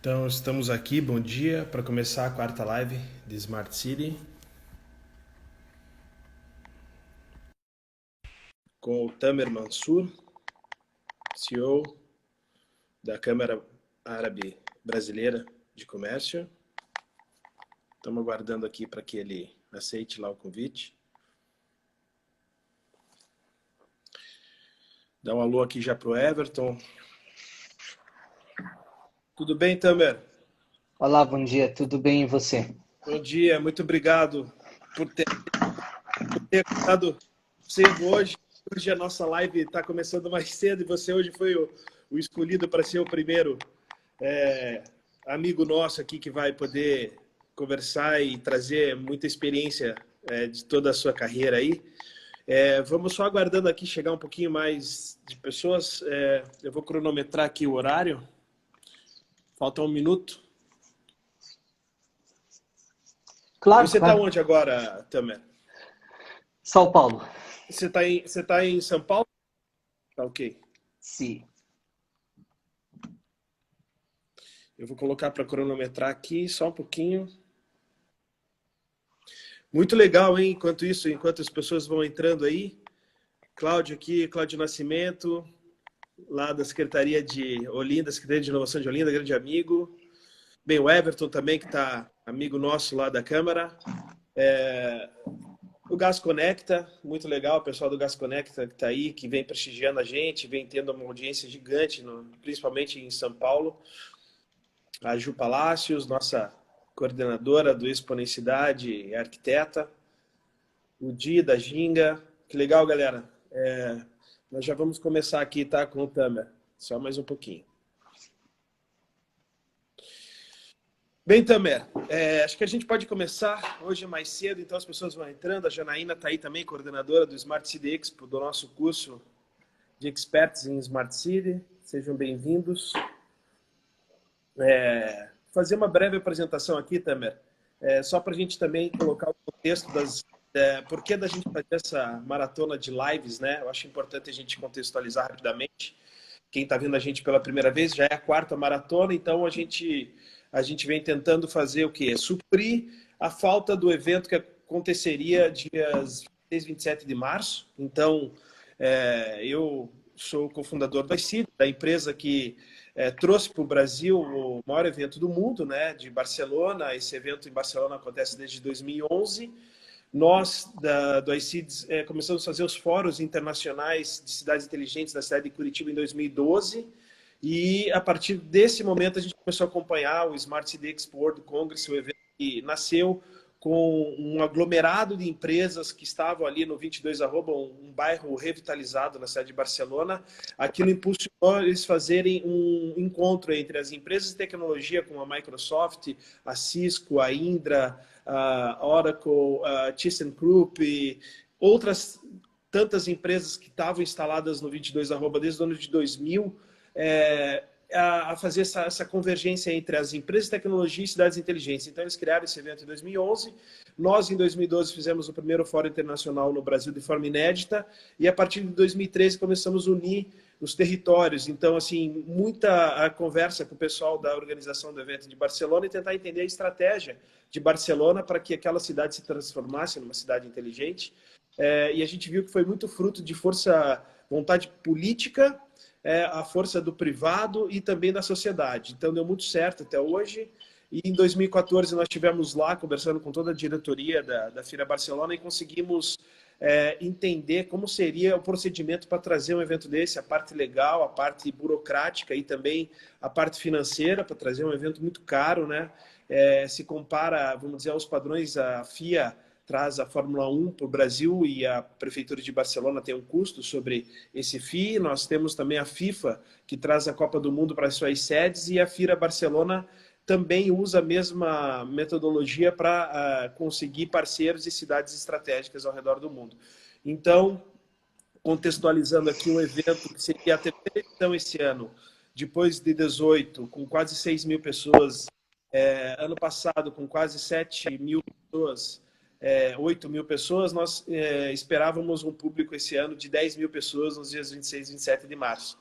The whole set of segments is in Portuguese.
Então, estamos aqui, bom dia, para começar a quarta live de Smart City com o Tamer Mansur, CEO da Câmara Árabe Brasileira de Comércio. Estamos aguardando aqui para que ele aceite lá o convite. Dá um alô aqui já para o Everton. Tudo bem, Tamer? Olá, bom dia, tudo bem e você? Bom dia, muito obrigado por ter acordado cedo hoje. Hoje a nossa live está começando mais cedo e você hoje foi o escolhido para ser o primeiro amigo nosso aqui que vai poder conversar e trazer muita experiência de toda a sua carreira aí. Vamos só aguardando aqui chegar um pouquinho mais de pessoas. Eu vou cronometrar aqui o horário. Falta um minuto. Claro, Você está claro. onde agora, Tamer? São Paulo. Você tá em São Paulo? Tá ok. Sim. Eu vou colocar para cronometrar aqui só um pouquinho. Muito legal, hein? Enquanto isso, enquanto as pessoas vão entrando aí. Cláudio aqui, Cláudio Nascimento, lá da Secretaria de Olinda, Secretaria de Inovação de Olinda, grande amigo. Bem, o Everton também, que está amigo nosso lá da Câmara. O Gas Conecta, muito legal, o pessoal do Gas Conecta que está aí, que vem prestigiando a gente, vem tendo uma audiência gigante, principalmente em São Paulo. A Ju Palácios, nossa coordenadora do Exponencialidade e arquiteta. O Di da Ginga. Que legal, galera. Nós já vamos começar aqui, tá, com o Tamer. Só mais um pouquinho. Bem, Tamer, acho que a gente pode começar hoje mais cedo, então as pessoas vão entrando. A Janaína está aí também, coordenadora do Smart City Expo, do nosso curso de Experts em Smart City. Sejam bem-vindos. Fazer uma breve apresentação aqui, Tamer, só para a gente também colocar o contexto por que da gente fazer essa maratona de lives, né? Eu acho importante a gente contextualizar rapidamente. Quem está vendo a gente pela primeira vez, já é a quarta maratona, então a gente vem tentando fazer o quê? Suprir a falta do evento que aconteceria dias 26 e 27 de março. Então, eu sou o cofundador da ICID, da empresa que trouxe para o Brasil o maior evento do mundo, né, de Barcelona. Esse evento em Barcelona acontece desde 2011. Nós, do iCids, começamos a fazer os fóruns internacionais de cidades inteligentes da cidade de Curitiba em 2012. E, a partir desse momento, a gente começou a acompanhar o Smart City Expo World Congress, o evento que nasceu com um aglomerado de empresas que estavam ali no 22 Arroba, um bairro revitalizado na cidade de Barcelona. Aquilo impulsionou eles fazerem um encontro entre as empresas de tecnologia, como a Microsoft, a Cisco, a Indra, a Oracle, a ThyssenKrupp e outras tantas empresas que estavam instaladas no 22 Arroba desde o ano de 2000, a fazer essa convergência entre as empresas de tecnologia e cidades inteligentes. Então, eles criaram esse evento em 2011. Nós, em 2012, fizemos o primeiro Fórum Internacional no Brasil de forma inédita. E, a partir de 2013, começamos a unir os territórios. Então, assim, muita conversa com o pessoal da organização do evento de Barcelona e tentar entender a estratégia de Barcelona para que aquela cidade se transformasse numa cidade inteligente. E a gente viu que foi muito fruto de força, vontade política, a força do privado e também da sociedade. Então, deu muito certo até hoje. E em 2014 nós estivemos lá conversando com toda a diretoria da Fira Barcelona e conseguimos entender como seria o procedimento para trazer um evento desse, a parte legal, a parte burocrática e também a parte financeira, para trazer um evento muito caro, né? Se compara, vamos dizer, aos padrões, a FIA traz a Fórmula 1 para o Brasil e a Prefeitura de Barcelona tem um custo sobre esse FII. Nós temos também a FIFA, que traz a Copa do Mundo para as suas sedes, e a Fira Barcelona também usa a mesma metodologia para conseguir parceiros e cidades estratégicas ao redor do mundo. Então, contextualizando aqui um evento que seria a terceira edição esse ano, depois de 18, com quase 6 mil pessoas, ano passado com quase 7 mil pessoas, 8 mil pessoas, nós esperávamos um público esse ano de 10 mil pessoas nos dias 26 e 27 de março.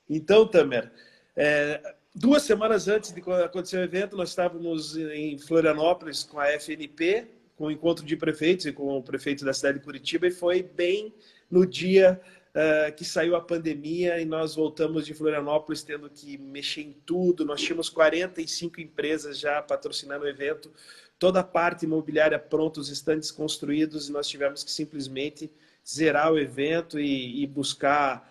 Então, Tamer, 2 semanas antes de acontecer o evento, nós estávamos em Florianópolis com a FNP, com o encontro de prefeitos e com o prefeito da cidade de Curitiba, e foi bem no dia que saiu a pandemia e nós voltamos de Florianópolis tendo que mexer em tudo. Nós tínhamos 45 empresas já patrocinando o evento, toda a parte imobiliária pronta, os estandes construídos, e nós tivemos que simplesmente zerar o evento e buscar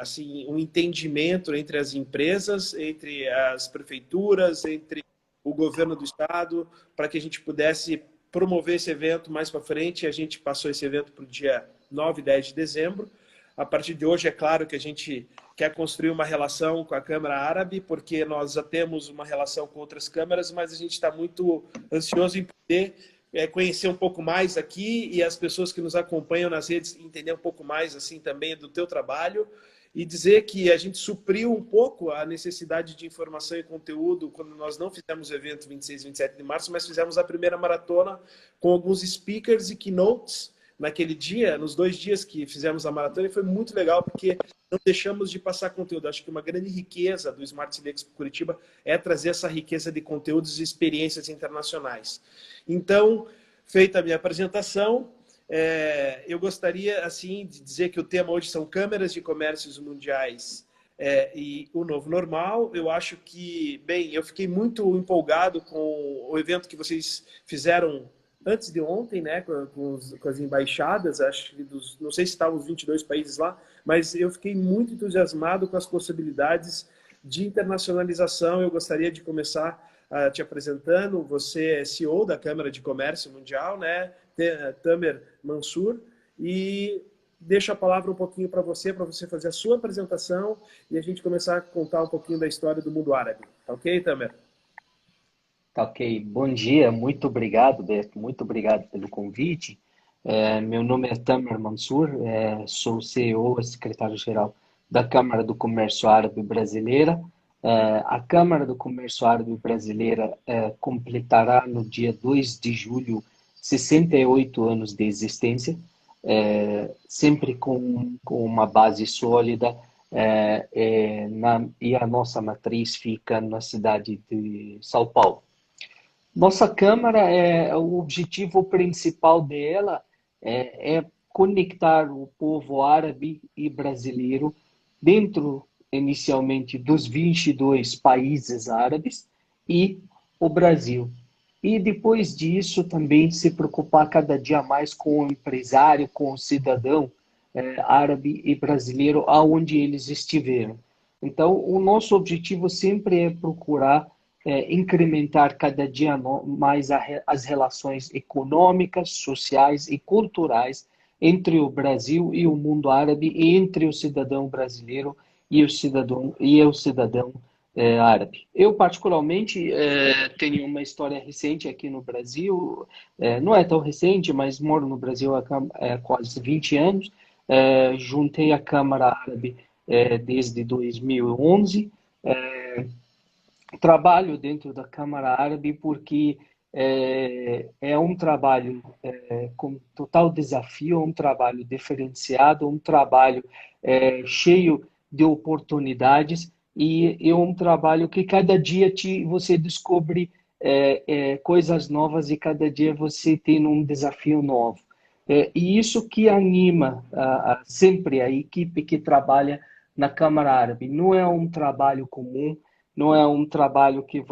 assim, um entendimento entre as empresas, entre as prefeituras, entre o governo do estado, para que a gente pudesse promover esse evento mais para frente. A gente passou esse evento para o dia 9 e 10 de dezembro. A partir de hoje, é claro que a gente quer construir uma relação com a Câmara Árabe, porque nós já temos uma relação com outras câmaras, mas a gente está muito ansioso em poder conhecer um pouco mais aqui e as pessoas que nos acompanham nas redes entender um pouco mais assim também do teu trabalho, e dizer que a gente supriu um pouco a necessidade de informação e conteúdo quando nós não fizemos o evento 26 e 27 de março, mas fizemos a primeira maratona com alguns speakers e keynotes naquele dia, nos 2 dias que fizemos a maratona, e foi muito legal porque não deixamos de passar conteúdo. Acho que uma grande riqueza do Smart City Expo Curitiba é trazer essa riqueza de conteúdos e experiências internacionais. Então, feita a minha apresentação, eu gostaria assim de dizer que o tema hoje são câmeras de comércios mundiais e o novo normal. Eu acho que, bem, eu fiquei muito empolgado com o evento que vocês fizeram antes de ontem, né, com as embaixadas, acho que não sei se estavam os 22 países lá, mas eu fiquei muito entusiasmado com as possibilidades de internacionalização. Eu gostaria de começar te apresentando. Você é CEO da Câmara de Comércio Mundial, né, Tamer Mansour, e deixo a palavra um pouquinho para você fazer a sua apresentação e a gente começar a contar um pouquinho da história do mundo árabe. Tá ok, Tamer? Tá ok. Bom dia, muito obrigado, Beto. Muito obrigado pelo convite. Meu nome é Tamer Mansour, sou CEO e secretário-geral da Câmara do Comércio Árabe Brasileira. A Câmara do Comércio Árabe Brasileira completará no dia 2 de julho 68 anos de existência, sempre com uma base sólida, e a nossa matriz fica na cidade de São Paulo. Nossa Câmara, o objetivo principal dela é conectar o povo árabe e brasileiro dentro, inicialmente, dos 22 países árabes e o Brasil. E depois disso também se preocupar cada dia mais com o empresário, com o cidadão árabe e brasileiro, aonde eles estiveram. Então, o nosso objetivo sempre é procurar incrementar cada dia mais as relações econômicas, sociais e culturais entre o Brasil e o mundo árabe, e entre o cidadão brasileiro e o cidadão árabe. Eu, particularmente, tenho uma história recente aqui no Brasil, não é tão recente, mas moro no Brasil há quase 20 anos, juntei a Câmara Árabe desde 2011, trabalho dentro da Câmara Árabe porque é um trabalho com total desafio, um trabalho diferenciado, um trabalho cheio de oportunidades, e é um trabalho que cada dia você descobre coisas novas, e cada dia você tem um desafio novo. E isso que anima sempre a equipe que trabalha na Câmara Árabe. Não é um trabalho comum, não é um trabalho que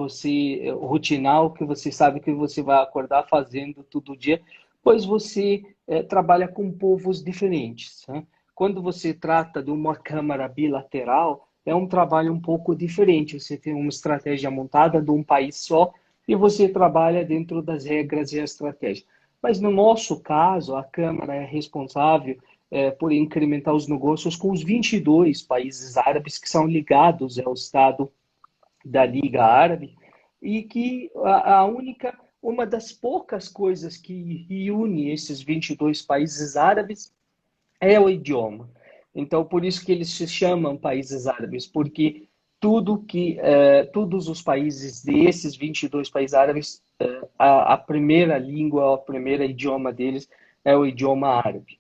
rotinal, que você sabe que você vai acordar fazendo todo dia, pois você trabalha com povos diferentes, né? Quando você trata de uma câmara bilateral, é um trabalho um pouco diferente. Você tem uma estratégia montada de um país só e você trabalha dentro das regras e a estratégia. Mas no nosso caso, a Câmara é responsável por incrementar os negócios com os 22 países árabes que são ligados ao Estado da Liga Árabe, e que uma das poucas coisas que une esses 22 países árabes é o idioma. Então, por isso que eles se chamam países árabes, porque todos os países desses 22 países árabes, a primeira língua, o primeiro idioma deles é o idioma árabe.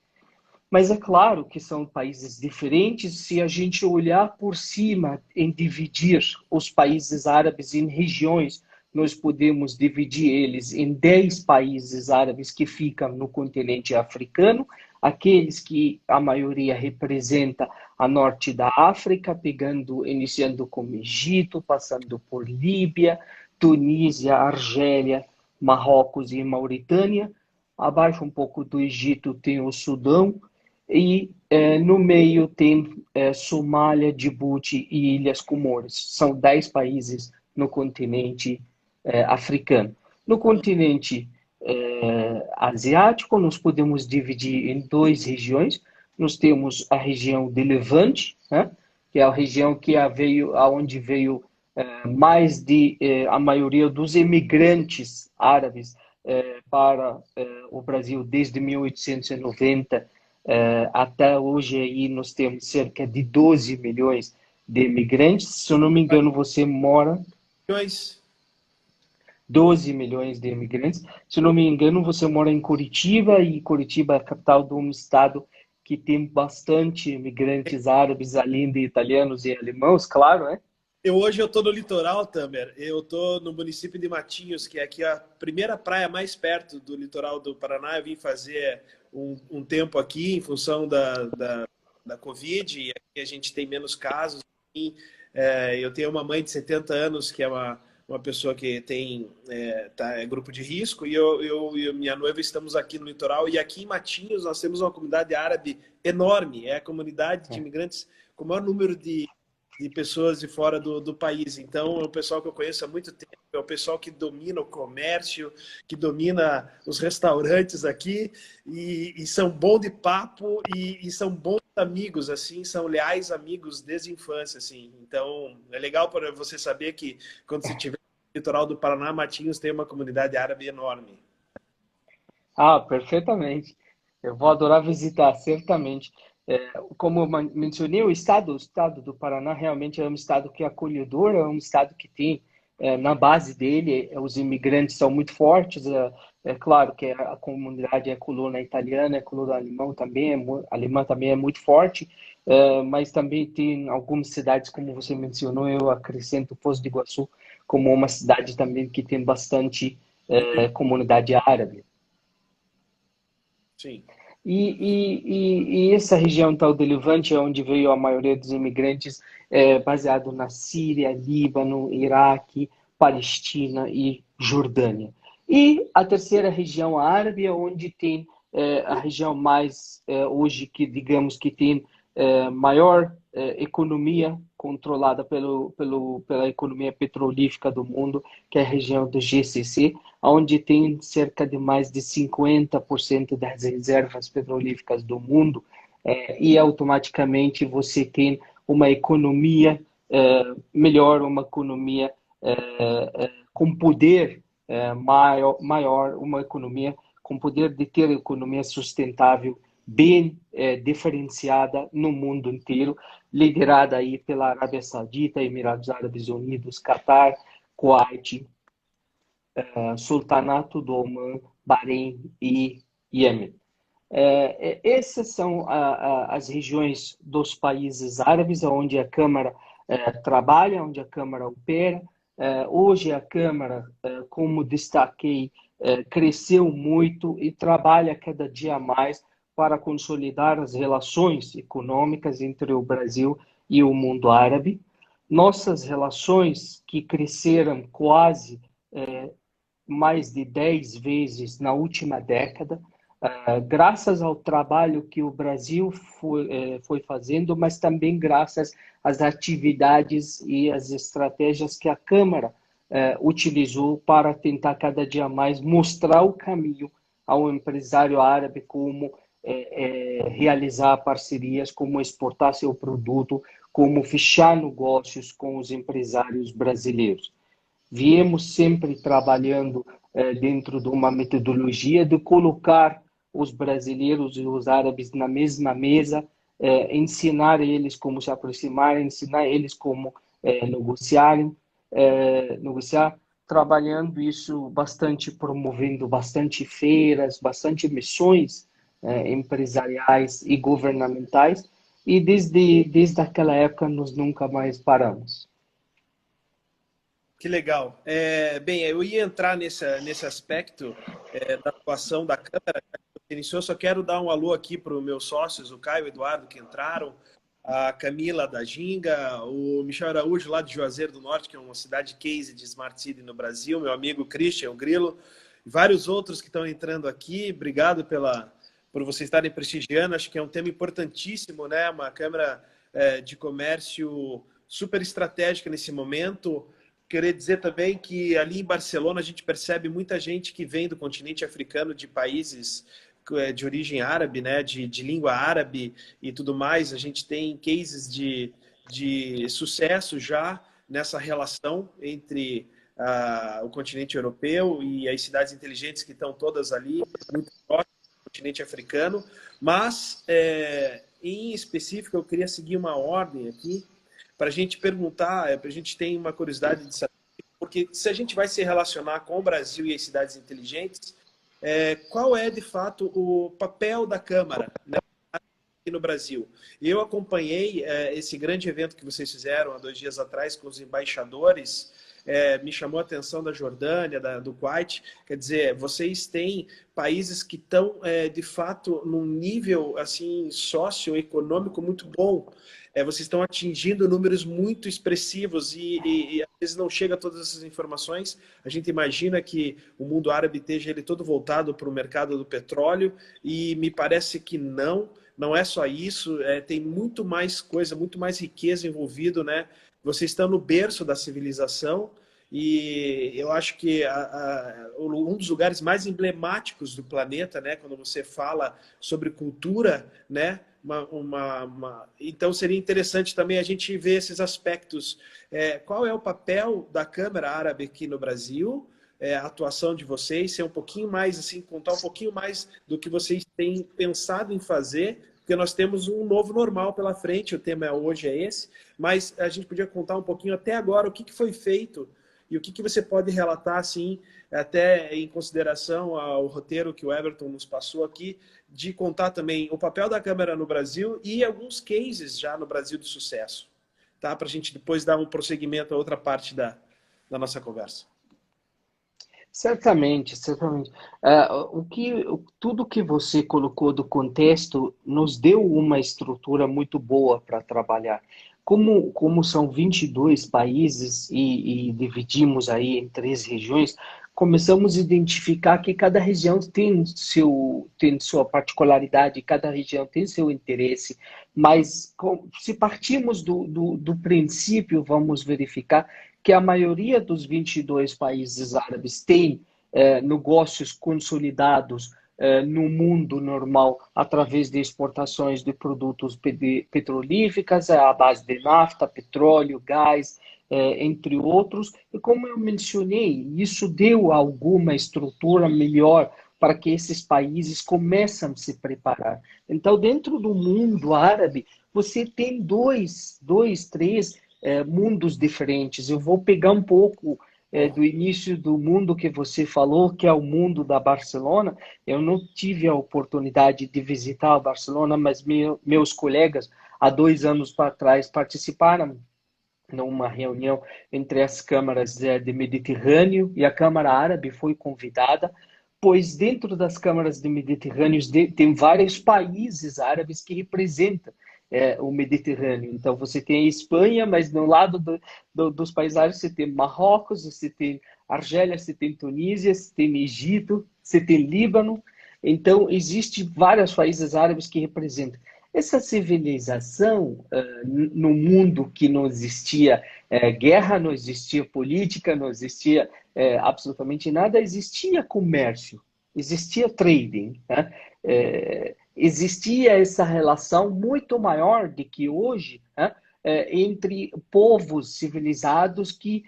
Mas é claro que são países diferentes se a gente olhar por cima em dividir os países árabes em regiões. Nós podemos dividir eles em 10 países árabes que ficam no continente africano, aqueles que a maioria representa a norte da África, iniciando com Egito, passando por Líbia, Tunísia, Argélia, Marrocos e Mauritânia. Abaixo um pouco do Egito tem o Sudão, e no meio tem Somália, Djibouti e Ilhas Comores. São 10 países no continente africano. No continente asiático, nós podemos dividir em 2 regiões. Nós temos a região de Levante, né, que é a região que aonde veio a maioria dos imigrantes árabes para o Brasil desde 1890 até hoje. Aí nós temos cerca de 12 milhões de imigrantes. Se eu não me engano, você mora... 12 milhões de imigrantes. Se eu não me engano, você mora em Curitiba, e Curitiba é a capital de um estado que tem bastante imigrantes árabes, além de italianos e alemãos, claro, né? Hoje eu estou no litoral, Tamer. Eu estou no município de Matinhos, que é aqui a primeira praia mais perto do litoral do Paraná. Eu vim fazer um tempo aqui em função da Covid, e aqui a gente tem menos casos. E, eu tenho uma mãe de 70 anos, que é uma pessoa que tem grupo de risco, e eu e minha noiva estamos aqui no litoral. E aqui em Matinhos nós temos uma comunidade árabe enorme. É a comunidade de imigrantes com o maior número de pessoas de fora do país. Então, é o pessoal que eu conheço há muito tempo, é o pessoal que domina o comércio, que domina os restaurantes aqui, e são bons de papo, e são bons amigos, assim, são leais amigos desde a infância, assim. Então, é legal para você saber que quando você estiver no litoral do Paraná, Matinhos tem uma comunidade árabe enorme. Ah, perfeitamente. Eu vou adorar visitar, certamente. Como eu mencionei, o estado do Paraná realmente é um estado que é acolhedor, é um estado que tem, na base dele, os imigrantes são muito fortes. É claro que a comunidade é coluna italiana, é coluna alemã também é muito forte, mas também tem algumas cidades, como você mencionou, eu acrescento Foz do Iguaçu como uma cidade também que tem bastante comunidade árabe. Sim. E essa região tal do Levante é onde veio a maioria dos imigrantes, baseado na Síria, Líbano, Iraque, Palestina e Jordânia. E a terceira região árabe é onde tem a região mais, hoje, que digamos que tem maior economia controlada pela economia petrolífera do mundo, que é a região do GCC, onde tem cerca de mais de 50% das reservas petrolíferas do mundo, e automaticamente você tem uma economia melhor, uma economia com poder maior, uma economia com poder de ter economia sustentável, bem diferenciada no mundo inteiro, liderada aí pela Arábia Saudita, Emirados Árabes Unidos, Catar, Kuwait, Sultanato do Omã, Bahrein e Iêmen. Essas são as regiões dos países árabes onde a Câmara trabalha, onde a Câmara opera. Hoje a Câmara, como destaquei, cresceu muito e trabalha cada dia mais para consolidar as relações econômicas entre o Brasil e o mundo árabe. Nossas relações, que cresceram quase mais de 10 vezes na última década, graças ao trabalho que o Brasil foi fazendo, mas também graças às atividades e às estratégias que a Câmara utilizou para tentar cada dia mais mostrar o caminho ao empresário árabe, como realizar parcerias, como exportar seu produto, como fechar negócios com os empresários brasileiros. Viemos sempre trabalhando dentro de uma metodologia de colocar os brasileiros e os árabes na mesma mesa, ensinar eles como se aproximarem, ensinar eles como negociar, trabalhando isso bastante, promovendo bastante feiras, bastante missões empresariais e governamentais, e desde aquela época nós nunca mais paramos. Que legal. Bem, eu ia entrar nesse aspecto da atuação da Câmara, que você iniciou, só quero dar um alô aqui para os meus sócios, o Caio e o Eduardo, que entraram, a Camila da Ginga, o Michel Araújo, lá de Juazeiro do Norte, que é uma cidade case de Smart City no Brasil, meu amigo Christian, o Grilo, e vários outros que estão entrando aqui. Obrigado por vocês estarem prestigiando, acho que é um tema importantíssimo, né? Uma Câmara de Comércio super estratégica nesse momento. Queria dizer também que ali em Barcelona a gente percebe muita gente que vem do continente africano, de países de origem árabe, né, de língua árabe e tudo mais. A gente tem cases de sucesso já nessa relação entre o continente europeu e as cidades inteligentes que estão todas ali, muito próximas do continente africano. Mas, em específico, eu queria seguir uma ordem aqui para a gente perguntar, para a gente ter uma curiosidade de saber, porque se a gente vai se relacionar com o Brasil e as cidades inteligentes, qual é, de fato, o papel da Câmara, né, aqui no Brasil? Eu acompanhei esse grande evento que vocês fizeram há 2 dias atrás com os embaixadores, me chamou a atenção da Jordânia, do Kuwait. Quer dizer, vocês têm países que estão, de fato, num nível assim, socioeconômico muito bom. Vocês estão atingindo números muito expressivos e às vezes não chega a todas essas informações. A gente imagina que o mundo árabe esteja ele todo voltado para o mercado do petróleo e me parece que não é só isso, tem muito mais coisa, muito mais riqueza envolvido, né? Vocês estão no berço da civilização e eu acho que um dos lugares mais emblemáticos do planeta, né? Quando você fala sobre cultura, né? Então seria interessante também a gente ver esses aspectos. Qual é o papel da Câmara Árabe aqui no Brasil? A atuação de vocês, ser um pouquinho mais assim, contar um pouquinho mais do que vocês têm pensado em fazer, porque nós temos um novo normal pela frente. O tema hoje é esse, mas a gente podia contar um pouquinho até agora o que foi feito e o que você pode relatar, assim, até em consideração ao roteiro que o Everton nos passou aqui, de contar também o papel da Câmara no Brasil e alguns cases já no Brasil de sucesso, tá? Para a gente depois dar um prosseguimento a outra parte da nossa conversa. Certamente, certamente. Tudo que você colocou do contexto nos deu uma estrutura muito boa para trabalhar. Como são 22 países e dividimos aí em 3 regiões, começamos a identificar que cada região tem sua particularidade, cada região tem seu interesse, mas se partirmos do princípio, vamos verificar que a maioria dos 22 países árabes tem negócios consolidados no mundo normal através de exportações de produtos petrolíferos, à base de nafta, petróleo, gás, entre outros. E como eu mencionei, isso deu alguma estrutura melhor para que esses países comecem a se preparar. Então, dentro do mundo árabe, você tem três mundos diferentes. Eu vou pegar um pouco do início do mundo que você falou, que é o mundo da Barcelona. Eu não tive a oportunidade de visitar a Barcelona, mas meus colegas, há 2 anos atrás, participaram numa reunião entre as câmaras de Mediterrâneo e a Câmara Árabe foi convidada, pois dentro das câmaras de Mediterrâneo tem vários países árabes que representam o Mediterrâneo. Então, você tem a Espanha, mas no lado dos países árabes você tem Marrocos, você tem Argélia, você tem Tunísia, você tem Egito, você tem Líbano. Então, existem vários países árabes que representam. Essa civilização, no mundo que não existia guerra, não existia política, não existia absolutamente nada, existia comércio, existia trading, né? Existia essa relação muito maior do que hoje, né, entre povos civilizados que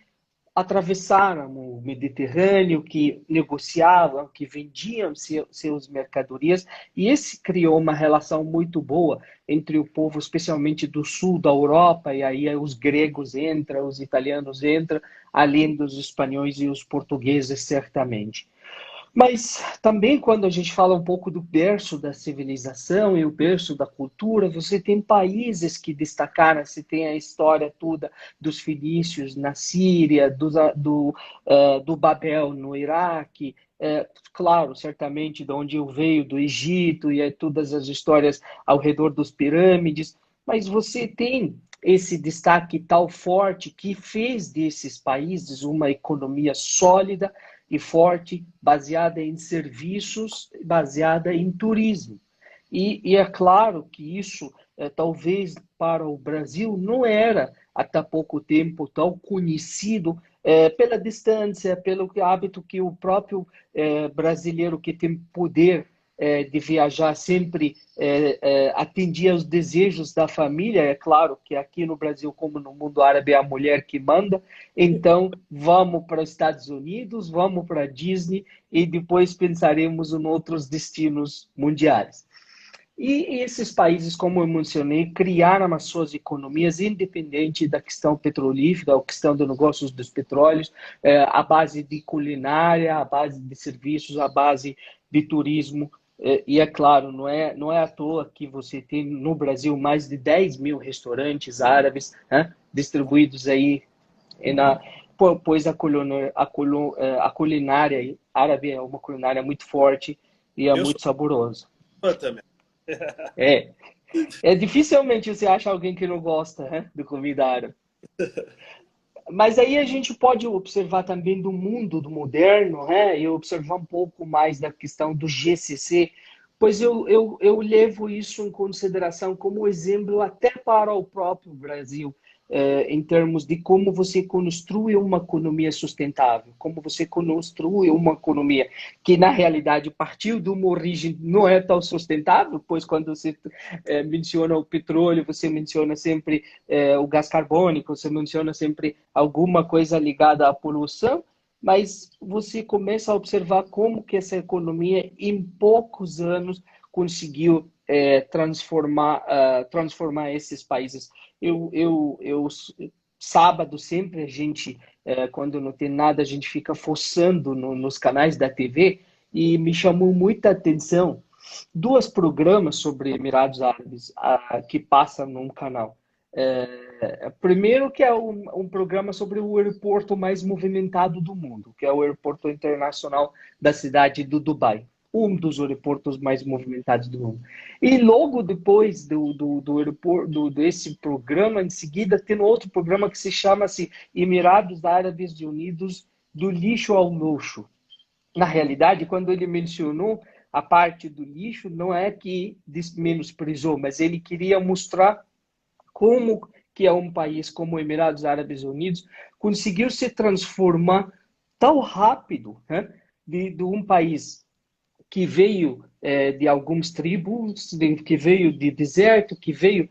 atravessaram o Mediterrâneo, que negociavam, que vendiam seus mercadorias, e esse criou uma relação muito boa entre o povo, especialmente do sul da Europa, e aí os gregos entram, os italianos entram, além dos espanhóis e os portugueses, certamente. Mas também quando a gente fala um pouco do berço da civilização e o berço da cultura, você tem países que destacaram, você tem a história toda dos fenícios na Síria, do Babel no Iraque, claro, certamente de onde eu veio, do Egito, e todas as histórias ao redor dos pirâmides, mas você tem esse destaque tal forte que fez desses países uma economia sólida e forte, baseada em serviços, baseada em turismo. E é claro que isso, talvez para o Brasil, não era até pouco tempo tão conhecido pela distância, pelo hábito que o próprio brasileiro que tem poder de viajar sempre atendia aos desejos da família. É claro que aqui no Brasil, como no mundo árabe, é a mulher que manda. Então, vamos para os Estados Unidos, vamos para a Disney e depois pensaremos em outros destinos mundiais. E esses países, como eu mencionei, criaram as suas economias independente da questão petrolífera, a questão dos negócios dos petróleos, a base de culinária, a base de serviços, a base de turismo. E é claro, não é à toa que você tem no Brasil mais de 10 mil restaurantes árabes, né, distribuídos aí na, pois a culinária árabe é uma culinária muito forte e é Eu sou muito saborosa. fã também. É, dificilmente você acha alguém que não gosta, né, de comida árabe. Mas aí a gente pode observar também do mundo do moderno, né, e observar um pouco mais da questão do GCC, pois eu levo isso em consideração como exemplo até para o próprio Brasil, em termos de como você construi uma economia sustentável, como você construi uma economia que, na realidade, partiu de uma origem não é tão sustentável, pois quando você menciona o petróleo, você menciona sempre o gás carbônico, você menciona sempre alguma coisa ligada à poluição, mas você começa a observar como que essa economia, em poucos anos, conseguiu transformar esses países. Sábado sempre a gente, quando não tem nada, a gente fica forçando nos canais da TV e me chamou muita atenção dois programas sobre Emirados Árabes que passam num canal. Primeiro que é um programa sobre o aeroporto mais movimentado do mundo, que é o aeroporto internacional da cidade do Dubai, um dos aeroportos mais movimentados do mundo. E logo depois do aeroporto, desse programa, em seguida, tem outro programa que se chama-se Emirados Árabes Unidos do lixo ao luxo. Na realidade, quando ele mencionou a parte do lixo, não é que menosprezou, mas ele queria mostrar como que é um país como Emirados Árabes Unidos conseguiu se transformar tão rápido, né, de um país que veio de algumas tribos, que veio de deserto, que veio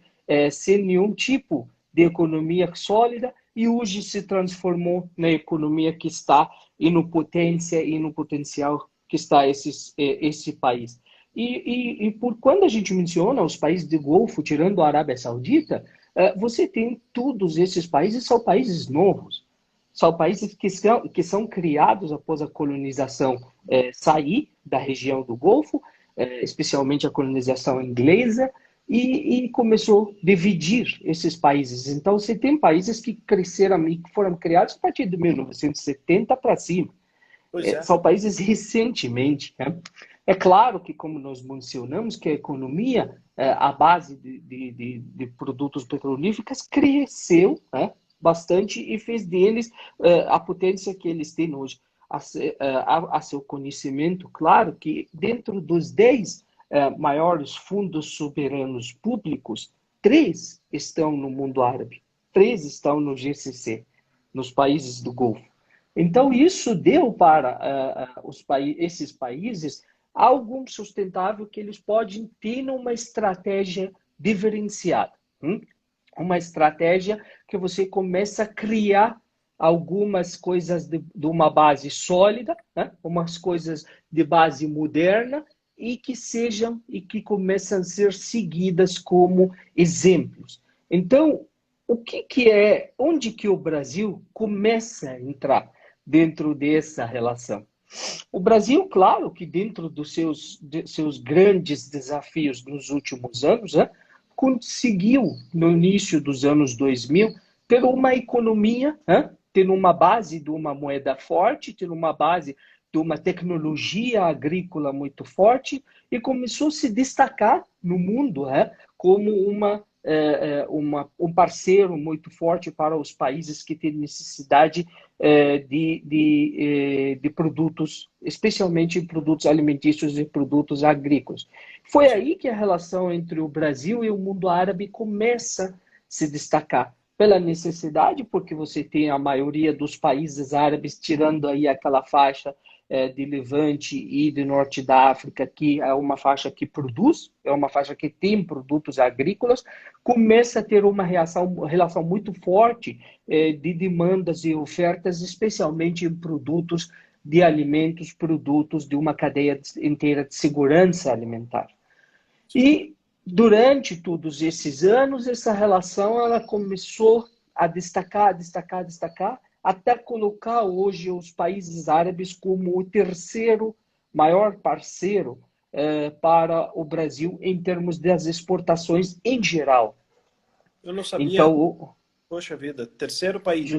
sem nenhum tipo de economia sólida e hoje se transformou na economia que está e no potência e no potencial que está esse país. E por quando a gente menciona os países do Golfo, tirando a Arábia Saudita, você tem todos esses países, são países novos. São países que são criados após a colonização sair da região do Golfo, especialmente a colonização inglesa, e começou a dividir esses países. Então, você tem países que cresceram e que foram criados a partir de 1970 para cima. Pois é. São países recentemente. Né? É claro que, como nós mencionamos, que a economia, a base de produtos petrolíferos, cresceu, né, bastante e fez deles a potência que eles têm hoje. A seu conhecimento, claro que dentro dos 10 maiores fundos soberanos públicos, 3 estão no mundo árabe, 3 estão no GCC, nos países do Golfo. Então, isso deu para esses países algo sustentável que eles podem ter numa estratégia diferenciada. Uma estratégia que você começa a criar algumas coisas de uma base sólida, né? Umas coisas de base moderna e que começam a ser seguidas como exemplos. Então, onde que o Brasil começa a entrar dentro dessa relação? O Brasil, claro, que dentro dos seus grandes desafios nos últimos anos, né, conseguiu, no início dos anos 2000, ter uma economia, né, ter uma base de uma moeda forte, ter uma base de uma tecnologia agrícola muito forte e começou a se destacar no mundo, né, como um parceiro muito forte para os países que têm necessidade de produtos, especialmente produtos alimentícios e produtos agrícolas. Foi aí que a relação entre o Brasil e o mundo árabe começa a se destacar. Pela necessidade, porque você tem a maioria dos países árabes, tirando aí aquela faixa de Levante e de Norte da África, que é uma faixa que produz, é uma faixa que tem produtos agrícolas, começa a ter uma relação muito forte de demandas e ofertas, especialmente em produtos de alimentos, produtos de uma cadeia inteira de segurança alimentar. E durante todos esses anos, essa relação ela começou a destacar, até colocar hoje os países árabes como o terceiro maior parceiro para o Brasil em termos das exportações em geral. Eu não sabia. Então, Poxa vida, terceiro país.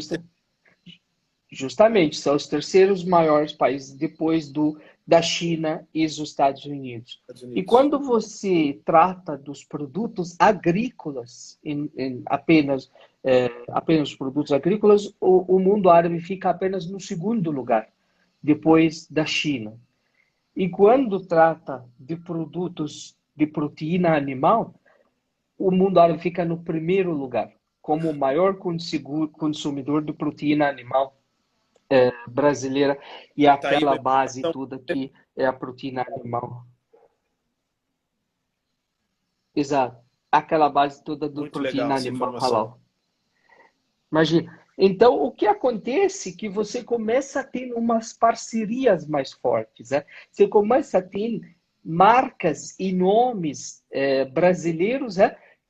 justamente, são os terceiros maiores países depois da China e dos Estados Unidos. E quando você trata dos produtos agrícolas, apenas os produtos agrícolas, o mundo árabe fica apenas no segundo lugar, depois da China. E quando trata de produtos de proteína animal, o mundo árabe fica no primeiro lugar, como o maior consumidor de proteína animal brasileira e aquela base toda que é a proteína animal. Exato. Aquela base toda do proteína animal halal. Imagina. Então, o que acontece é que você começa a ter umas parcerias mais fortes. Né? Você começa a ter marcas e nomes brasileiros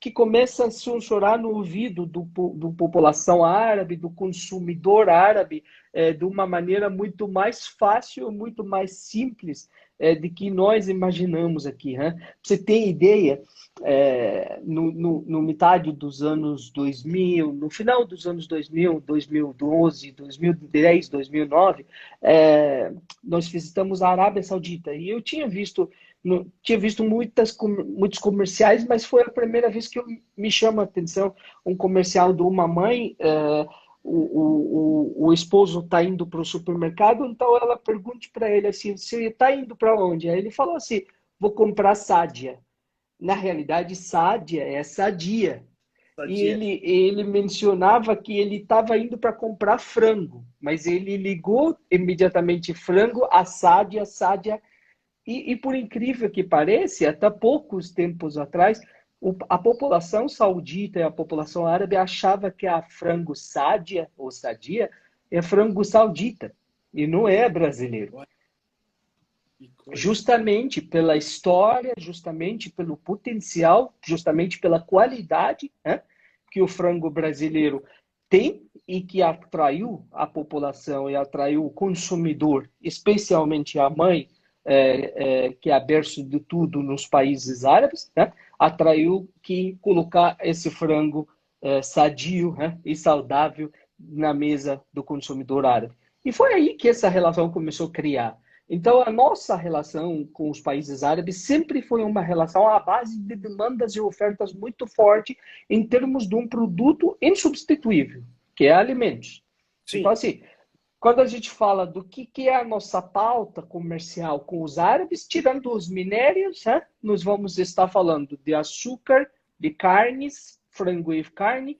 que começam a sussurrar no ouvido do população árabe, do consumidor árabe, de uma maneira muito mais fácil, muito mais simples de que nós imaginamos aqui. Né? Pra você ter ideia, no metade dos anos 2000, no final dos anos 2000, 2012, 2010, 2009, nós visitamos a Arábia Saudita e eu tinha visto muitos comerciais, mas foi a primeira vez que me chama a atenção um comercial de uma mãe. O esposo está indo para o supermercado, então ela pergunta para ele assim: você está indo para onde? Aí ele falou assim: vou comprar sádia. Na realidade, sádia é sadia. E ele mencionava que ele estava indo para comprar frango, mas ele ligou imediatamente frango a sádia. E por incrível que pareça, até poucos tempos atrás, a população saudita e a população árabe achava que a frango sádia ou sadia é frango saudita e não é brasileiro. Justamente pela história, justamente pelo potencial, justamente pela qualidade que o frango brasileiro tem e que atraiu a população e atraiu o consumidor, especialmente a mãe, que é a berço de tudo nos países árabes, atraiu que colocar esse frango sadio e saudável na mesa do consumidor árabe. E foi aí que essa relação começou a criar. Então, a nossa relação com os países árabes sempre foi uma relação à base de demandas e ofertas muito forte em termos de um produto insubstituível, que é alimentos. Sim. Então, assim, quando a gente fala do que é a nossa pauta comercial com os árabes, tirando os minérios, nós vamos estar falando de açúcar, de carnes, frango e carne,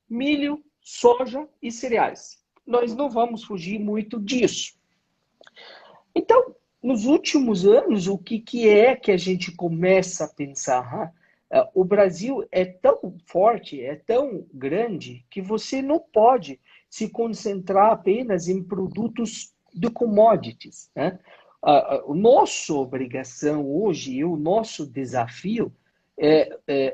milho, soja e cereais. Nós não vamos fugir muito disso. Então, nos últimos anos, o que é que a gente começa a pensar? O Brasil é tão forte, é tão grande, que você não pode se concentrar apenas em produtos de commodities. A nossa obrigação hoje e o nosso desafio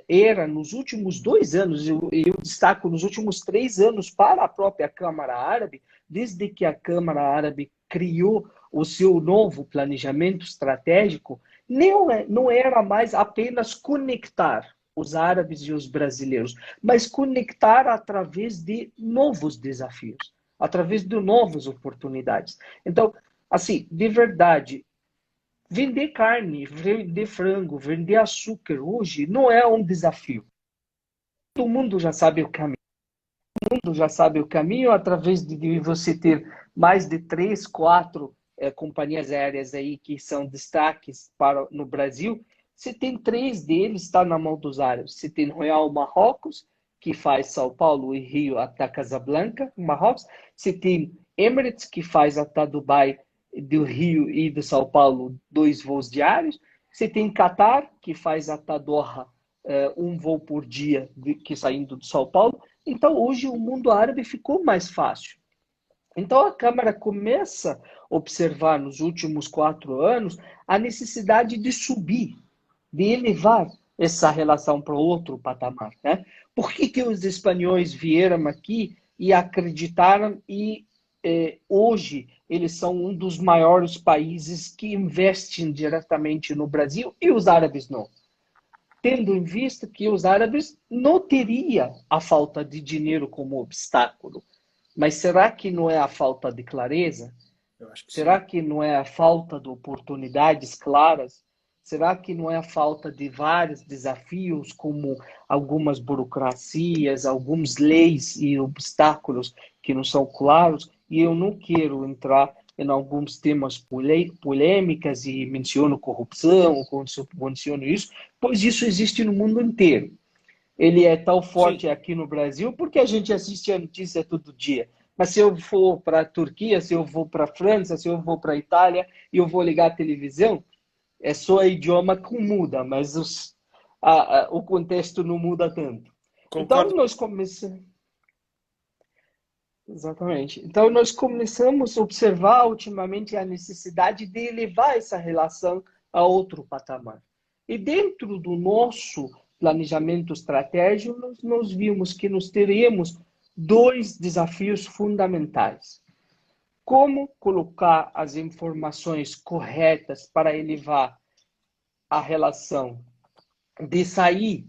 era, nos últimos 2 anos, eu destaco nos últimos 3 anos para a própria Câmara Árabe, desde que a Câmara Árabe criou o seu novo planejamento estratégico não era mais apenas conectar os árabes e os brasileiros, mas conectar através de novos desafios, através de novas oportunidades. Então, assim, de verdade, vender carne, vender frango, vender açúcar hoje não é um desafio. Todo mundo já sabe o caminho. Todo mundo já sabe o caminho através de você ter mais de 3, 4 companhias aéreas aí que são destaques no Brasil. Você tem 3 deles, está na mão dos árabes. Você tem Royal Marrocos, que faz São Paulo e Rio até Casablanca, Marrocos. Você tem Emirates, que faz até Dubai, do Rio e de São Paulo, 2 voos diários. Você tem Qatar, que faz até Doha, 1 voo por dia, que saindo de São Paulo. Então, hoje, o mundo árabe ficou mais fácil. Então, a Câmara começa a observar, nos últimos 4 anos, a necessidade de subir, de elevar essa relação para outro patamar. Né? Por que os espanhóis vieram aqui e acreditaram e hoje eles são um dos maiores países que investem diretamente no Brasil e os árabes não? Tendo em vista que os árabes não teriam a falta de dinheiro como obstáculo. Mas será que não é a falta de clareza? Eu acho que Será sim. que não é a falta de oportunidades claras? Será que não é a falta de vários desafios, como algumas burocracias, algumas leis e obstáculos que não são claros? E eu não quero entrar em alguns temas polêmicas e menciono corrupção, menciono isso, pois isso existe no mundo inteiro. Ele é tão Sim. forte aqui no Brasil porque a gente assiste a notícia todo dia. Mas se eu for para a Turquia, se eu vou para a França, se eu vou para a Itália e eu vou ligar a televisão, é só o idioma que muda, mas o contexto não muda tanto. Então, Concordo. nós começamos... Exatamente. Então, nós começamos a observar ultimamente a necessidade de elevar essa relação a outro patamar. E dentro do nosso planejamento estratégico, nós vimos que nós teríamos 2 desafios fundamentais. Como colocar as informações corretas para elevar a relação de sair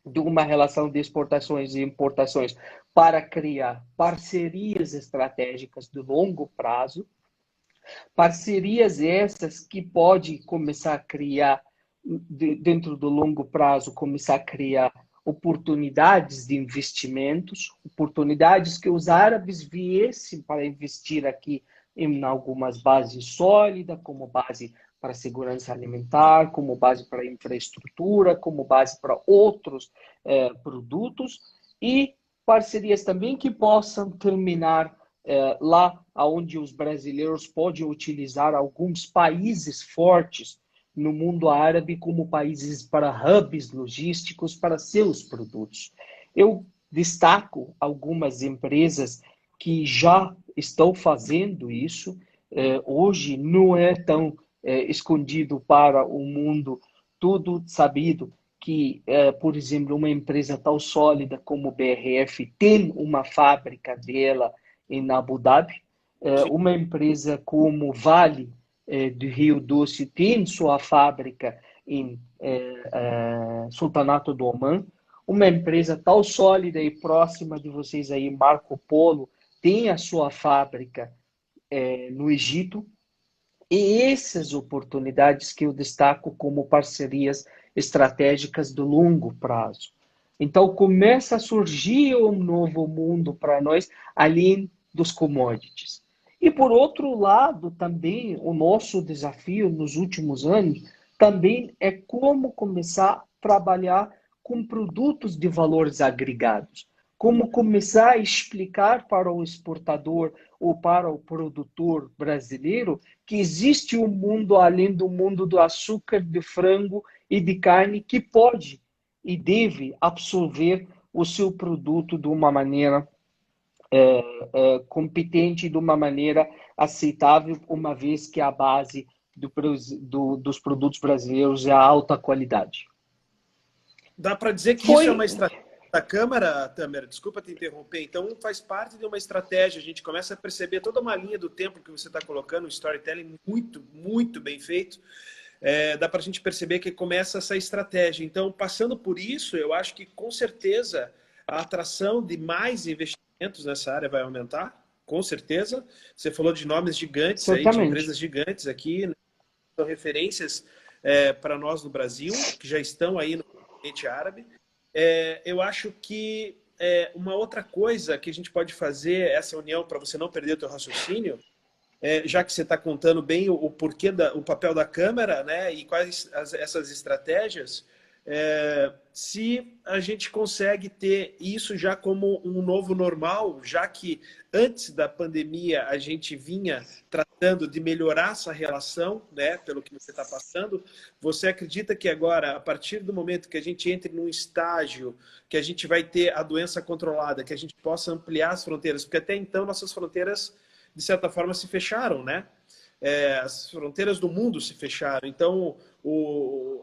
de uma relação de exportações e importações para criar parcerias estratégicas de longo prazo, parcerias essas que pode começar a criar, dentro do longo prazo, começar a criar oportunidades de investimentos, oportunidades que os árabes viessem para investir aqui em algumas bases sólidas, como base para segurança alimentar, como base para infraestrutura, como base para outros produtos, e parcerias também que possam terminar lá onde os brasileiros podem utilizar alguns países fortes no mundo árabe como países para hubs logísticos para seus produtos. Eu destaco algumas empresas que já estão fazendo isso. Hoje não é tão escondido para o mundo, tudo sabido que, por exemplo, uma empresa tão sólida como o BRF tem uma fábrica dela em Abu Dhabi, uma empresa como Vale do Rio Doce tem sua fábrica em Sultanato do Omã, uma empresa tão sólida e próxima de vocês aí, Marco Polo, tem a sua fábrica no Egito. E essas oportunidades que eu destaco como parcerias estratégicas de longo prazo. Então, começa a surgir um novo mundo para nós, além dos commodities. E, por outro lado, também, o nosso desafio nos últimos anos também é como começar a trabalhar com produtos de valores agregados. Como começar a explicar para o exportador ou para o produtor brasileiro que existe um mundo além do mundo do açúcar, de frango e de carne que pode e deve absorver o seu produto de uma maneira competente, de uma maneira aceitável, uma vez que a base dos produtos brasileiros é a alta qualidade. Dá para dizer que isso é Foi uma estratégia da Câmara, Tamer, desculpa te interromper, então faz parte de uma estratégia, a gente começa a perceber toda uma linha do tempo que você está colocando, um storytelling muito, muito bem feito, dá para a gente perceber que começa essa estratégia. Então, passando por isso, eu acho que com certeza a atração de mais investimentos nessa área vai aumentar, com certeza. Você falou de nomes gigantes aí, de Certamente. empresas gigantes aqui, né? São referências para nós no Brasil, que já estão aí no continente árabe. Eu acho que uma outra coisa que a gente pode fazer, essa união, para você não perder o teu raciocínio, já que você está contando bem o porquê, o papel da Câmara, né, e quais essas estratégias, se a gente consegue ter isso já como um novo normal, já que antes da pandemia a gente vinha tratando de melhorar essa relação, né, pelo que você está passando, você acredita que agora, a partir do momento que a gente entre num estágio que a gente vai ter a doença controlada, que a gente possa ampliar as fronteiras, porque até então nossas fronteiras de certa forma, se fecharam, né? As fronteiras do mundo se fecharam. Então,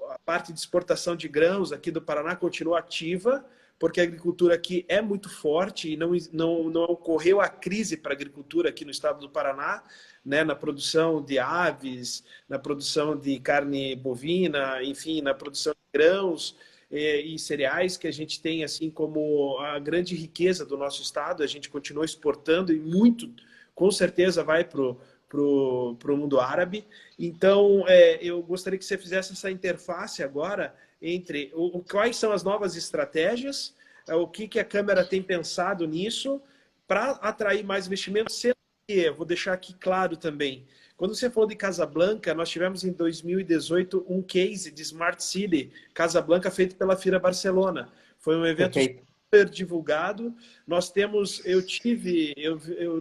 a parte de exportação de grãos aqui do Paraná continua ativa, porque a agricultura aqui é muito forte e não ocorreu a crise para a agricultura aqui no estado do Paraná, né? Na produção de aves, na produção de carne bovina, enfim, na produção de grãos e cereais, que a gente tem assim como a grande riqueza do nosso estado. A gente continua exportando e muito com certeza vai para o mundo árabe. Então, eu gostaria que você fizesse essa interface agora entre quais são as novas estratégias, o que a Câmara tem pensado nisso para atrair mais investimentos, sendo que, vou deixar aqui claro também, quando você falou de Casablanca, nós tivemos em 2018 um case de Smart City Casablanca feito pela Fira Barcelona. Foi um evento Perfeito. super divulgado. Nós temos, eu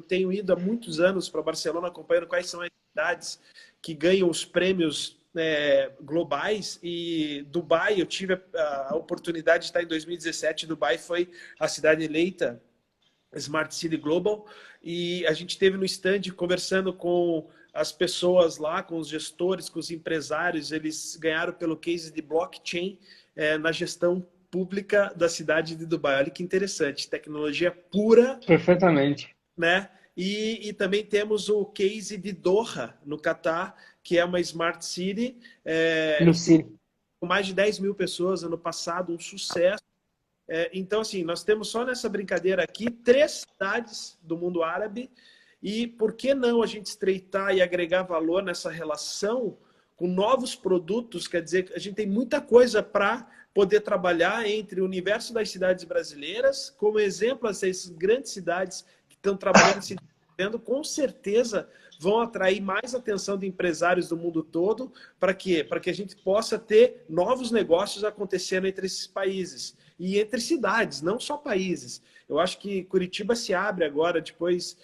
tenho ido há muitos anos para Barcelona acompanhando quais são as cidades que ganham os prêmios globais, e Dubai, eu tive a oportunidade de estar em 2017, Dubai foi a cidade eleita Smart City Global, e a gente esteve no stand conversando com as pessoas lá, com os gestores, com os empresários. Eles ganharam pelo case de blockchain na gestão pública da cidade de Dubai. Olha que interessante, tecnologia pura, Perfeitamente. né? E também temos o case de Doha, no Catar, que é uma Smart City, Lucille. com mais de 10 mil pessoas ano passado, um sucesso. Então, assim, nós temos só nessa brincadeira aqui 3 cidades do mundo árabe, e por que não a gente estreitar e agregar valor nessa relação com novos produtos? Quer dizer, a gente tem muita coisa para poder trabalhar entre o universo das cidades brasileiras, como exemplo, essas grandes cidades que estão trabalhando e se desenvolvendo, com certeza vão atrair mais atenção de empresários do mundo todo. Para quê? Para que a gente possa ter novos negócios acontecendo entre esses países e entre cidades, não só países. Eu acho que Curitiba se abre agora, depois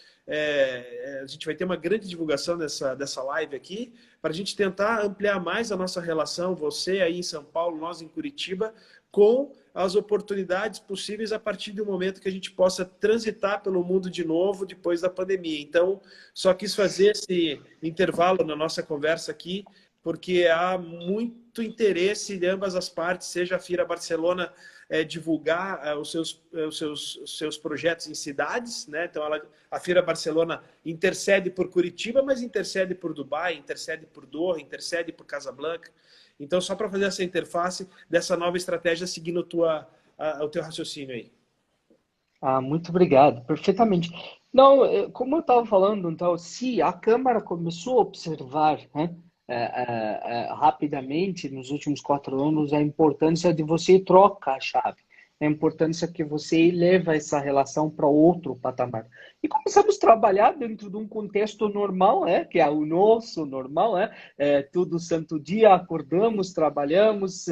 a gente vai ter uma grande divulgação dessa live aqui, para a gente tentar ampliar mais a nossa relação, você aí em São Paulo, nós em Curitiba, com as oportunidades possíveis a partir do momento que a gente possa transitar pelo mundo de novo depois da pandemia. Então, só quis fazer esse intervalo na nossa conversa aqui, porque há muito interesse de ambas as partes, seja a Fira Barcelona divulgar os seus projetos em cidades, né? Então, a Fira Barcelona intercede por Curitiba, mas intercede por Dubai, intercede por Doha, intercede por Casablanca. Então, só para fazer essa interface dessa nova estratégia, seguindo o teu raciocínio aí. Muito obrigado, perfeitamente. Não, como eu estava falando, então, se a Câmara começou a observar, né, rapidamente nos últimos 4 anos a importância de você trocar a chave, a importância que você leva essa relação para outro patamar. E começamos a trabalhar dentro de um contexto normal, que é o nosso normal, todo santo dia acordamos, trabalhamos,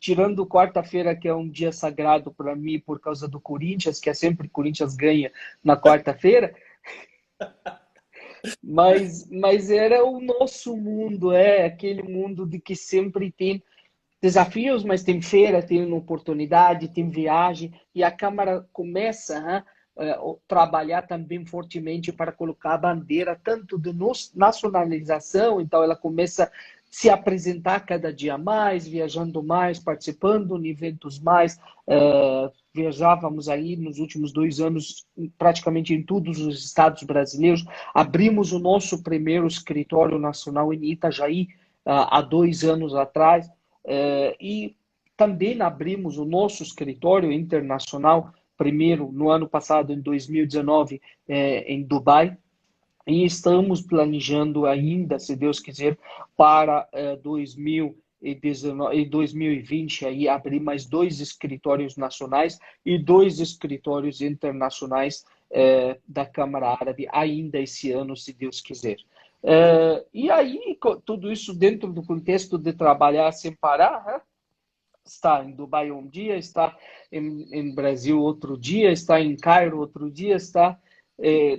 tirando quarta-feira, que é um dia sagrado para mim por causa do Corinthians, que é sempre Corinthians ganha na quarta-feira. Mas era o nosso mundo, aquele mundo de que sempre tem desafios, mas tem feira, tem uma oportunidade, tem viagem, e a Câmara começa a trabalhar também fortemente para colocar a bandeira tanto de nacionalização, então ela começa a se apresentar cada dia mais, viajando mais, participando em eventos mais. Viajávamos aí nos últimos 2 anos praticamente em todos os estados brasileiros. Abrimos o nosso primeiro escritório nacional em Itajaí há 2 anos atrás. E também abrimos o nosso escritório internacional, primeiro no ano passado, em 2019, em Dubai. E estamos planejando ainda, se Deus quiser, para 2019 e 2020 aí abrir mais 2 escritórios nacionais e 2 escritórios internacionais da Câmara Árabe ainda esse ano, se Deus quiser. E aí, tudo isso dentro do contexto de trabalhar sem parar, né? Está em Dubai um dia, está em Brasil outro dia, está em Cairo outro dia, está